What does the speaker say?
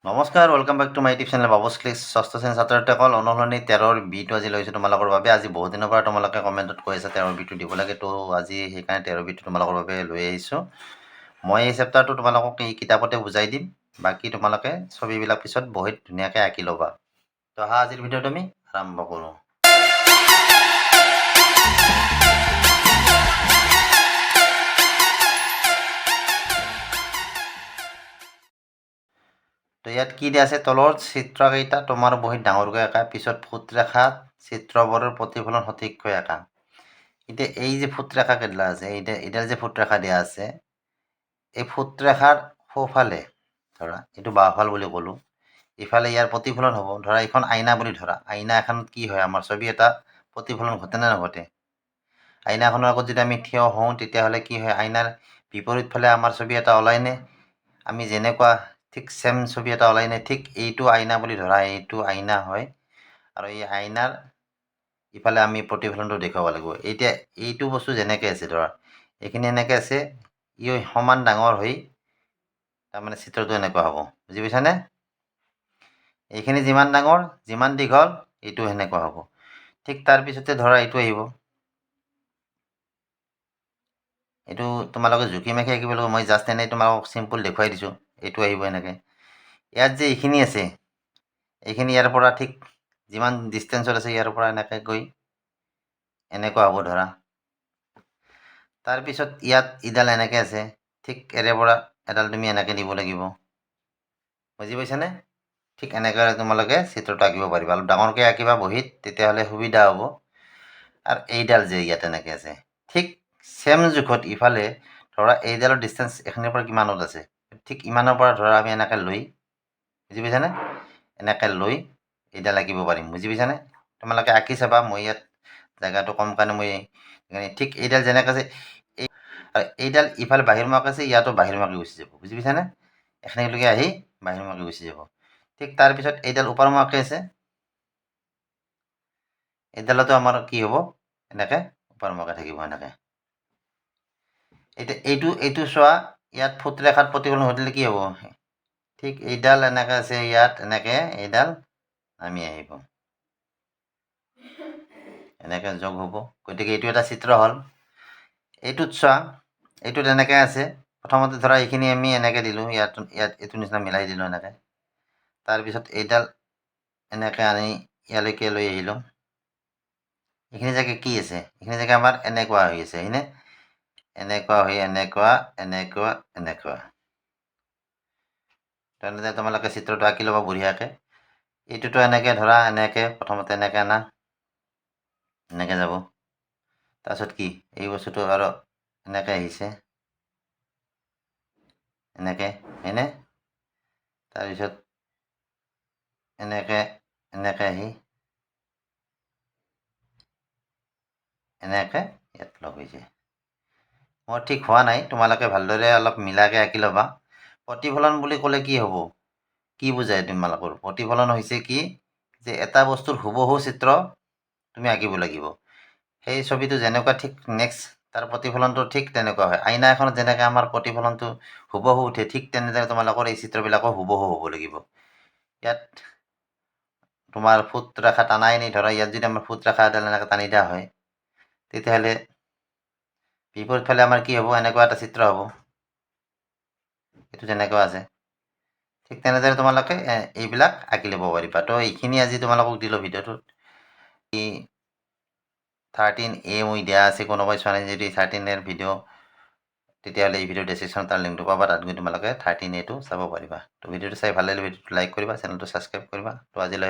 নমস্কাৰ, welcome back to my YouTube channel Babu's clicks. ষষ্ঠ শ্ৰেণীৰ ছাত্ৰসকল, অনুসৰণি 13ৰ বিটো আজি লৈছোঁ তোমালোকৰ বাবে। আজি বহুত দিনৰ পৰা তোমালোকে কমেণ্টত কৈ আছে 13ৰ বিটো দিব লাগে, তো আজি সেইকাৰণে 13ৰ বিটো তোমালোকৰ বাবে লৈ আহিছোঁ। মই এই চেপ্টাৰটো তোমালোকক এই কিতাপতে বুজাই দিম, বাকী তোমালোকে ছবিবিলাক পিছত বহীত ধুনীয়াকৈ আঁকি ল'বা। তো অহা আজিৰ ভিডিঅ'টো আমি আৰম্ভ কৰোঁ। তো ইয়াত কি দিয়া আছে, তলৰ চিত্ৰকেইটা তোমাৰ বহীত ডাঙৰকৈ আঁকা, পিছত ফুটৰেখাত চিত্ৰবোৰৰ প্ৰতিফলন সঠিককৈ আঁকা। এতিয়া এই যে ফুটৰেখা কেইডাল আছে, এইডাল যে ফুটৰেখা দিয়া আছে, এই ফুটৰেখাৰ সোঁফালে ধৰা এইটো বাওঁফাল বুলি ক'লোঁ, ইফালে ইয়াৰ প্ৰতিফলন হ'ব। ধৰা এইখন আইনা বুলি ধৰা, আইনা এখনত কি হয়, আমাৰ ছবি এটা প্ৰতিফলন ঘটে নে নঘটে? আইনাখনৰ আগত যদি আমি থিয় হওঁ তেতিয়াহ'লে কি হয়, আইনাৰ বিপৰীত ফালে আমাৰ ছবি এটা ওলায়নে? আমি যেনেকুৱা ঠিক চেম ছবি এটা ওলায়নে? ঠিক এইটো আইনা বুলি ধৰা, এইটো আইনা হয়, আৰু এই আইনাৰ ইফালে আমি প্ৰতিফলনটো দেখুৱাব লাগিব। এতিয়া এইটো বস্তু যেনেকৈ আছে, ধৰা এইখিনি এনেকৈ আছে, ই সমান ডাঙৰ হৈ তাৰমানে চিত্ৰটো এনেকুৱা হ'ব, বুজি পাইছানে? এইখিনি যিমান ডাঙৰ, যিমান দীঘল, এইটো সেনেকুৱা হ'ব। ঠিক তাৰপিছতে ধৰা এইটো আহিব, এইটো তোমালোকে জুখি মাখি আঁকিব লাগিব। মই জাষ্ট এনেই তোমালোকক চিম্পুল দেখুৱাই দিছোঁ। এইটো আহিব এনেকৈ। ইয়াত যে এইখিনি আছে, এইখিনি ইয়াৰ পৰা ঠিক যিমান ডিষ্টেঞ্চত আছে ইয়াৰ পৰা এনেকৈ গৈ এনেকুৱা হ'ব ধৰা। তাৰপিছত ইয়াত ইডাল এনেকৈ আছে, ঠিক এৰে পৰা এডাল তুমি এনেকৈ দিব লাগিব, বুজি পাইছানে? ঠিক এনেকৈ তোমালোকে চিত্ৰটো আঁকিব পাৰিবা। অলপ ডাঙৰকৈ আঁকিবা বহীত, তেতিয়াহ'লে সুবিধা হ'ব। আৰু এইডাল যে ইয়াত এনেকৈ আছে, ঠিক চেম জোখত ইফালে ধৰা এইডালৰ ডিষ্টেঞ্চ এখিনিৰ পৰা কিমানত আছে, ঠিক ইমানৰ পৰা ধৰা আমি এনেকৈ লৈ, বুজি পাইছানে? এনেকৈ লৈ এইডাল আঁকিব পাৰিম, বুজি পাইছানে? তোমালোকে আঁকি চাবা। মই ইয়াত জেগাটো কম কাৰণে মই ঠিক এইডাল যেনেকৈ আছে, এইডাল ইফালে বাহিৰমুৱাকৈ আছে, ইয়াতো বাহিৰমুৱাকৈ গুচি যাব, বুজি পাইছানে? এখিনিলৈকে আহি বাহিৰমুৱাকৈ গুচি যাব। ঠিক তাৰপিছত এইডাল ওপৰমুৱাকৈ আছে, এইডালতো আমাৰ কি হ'ব, এনেকৈ ওপৰমুৱাকৈ থাকিব এনেকৈ। এতিয়া এইটো চোৱা, ইয়াত ফুটৰেখাত প্ৰতিফলন ঘটিলে কি হ'ব? ঠিক এইডাল এনেকৈ আছে, ইয়াত এনেকৈ এইডাল নামি আহিব, এনেকৈ যোগ হ'ব। গতিকে এইটো এটা চিত্ৰ হ'ল। এইটোত চোৱা, এইটোত এনেকৈ আছে, প্ৰথমতে ধৰা এইখিনি আমি এনেকৈ দিলোঁ, ইয়াত এইটো নিচিনা মিলাই দিলোঁ এনেকৈ। তাৰপিছত এইডাল এনেকৈ আনি ইয়ালৈকে লৈ আহিলোঁ। এইখিনি জেগা কি আছে, এইখিনি জেগা আমাৰ এনেকুৱা হৈ আছে, হয়নে? এনেকুৱা হৈ এনেকুৱা, এনেকুৱা, এনেকুৱা। তেনেদৰে তোমালোকে চিত্ৰটো আঁকি ল'বা বঢ়িয়াকৈ। এইটোতো এনেকৈ ধৰা, এনেকৈ প্ৰথমতে এনেকৈ আনা, এনেকৈ যাব। তাৰপিছত কি, এই বস্তুটো আৰু এনেকৈ আহিছে, এনেকৈ, হয়নে? তাৰপিছত এনেকৈ আহি এনেকৈ ইয়াত লগ হৈ যায়। মোৰ ঠিক হোৱা নাই, তোমালোকে ভালদৰে অলপ মিলাকৈ আঁকি ল'বা। প্ৰতিফলন বুলি ক'লে কি হ'ব, কি বুজায় তোমালোকৰ? প্ৰতিফলন হৈছে কি, যে এটা বস্তুৰ হুবহু চিত্ৰ তুমি আঁকিব লাগিব। সেই ছবিটো যেনেকুৱা ঠিক নেক্সট তাৰ প্ৰতিফলনটো ঠিক তেনেকুৱা হয়। আইনা এখনত যেনেকৈ আমাৰ প্ৰতিফলনটো হুবহু উঠে, ঠিক তেনেদৰে তোমালোকৰ এই চিত্ৰবিলাকো হুবহু হ'ব লাগিব। ইয়াত তোমাৰ ফুটৰেখা টানাই নি, ধৰা ইয়াত যদি আমাৰ ফুটৰেখা এডাল এনেকৈ টানি দিয়া হয়, তেতিয়াহ'লে বিপৰীত ফালে আমাৰ কি হ'ব, এনেকুৱা এটা চিত্ৰ হ'ব। এইটো যেনেকুৱা আছে, ঠিক তেনেদৰে তোমালোকে এইবিলাক আঁকি ল'ব পাৰিবা। তো এইখিনি আজি তোমালোকক দিলোঁ ভিডিঅ'টোত। 13A মই দিয়া আছে, কোনোবাই চোৱা নাই যদি 13A ভিডিঅ', তেতিয়াহ'লে এই ভিডিঅ' ডেছক্ৰিপশ্যনত তাৰ লিংকটো পাবা, তাত গৈ তোমালোকে 13A টো চাব পাৰিবা। তো ভিডিঅ'টো চাই ভাল লাগিলে ভিডিঅ'টো লাইক কৰিবা, চেনেলটো ছাবস্ক্ৰাইব কৰিবা। তো আজিলৈ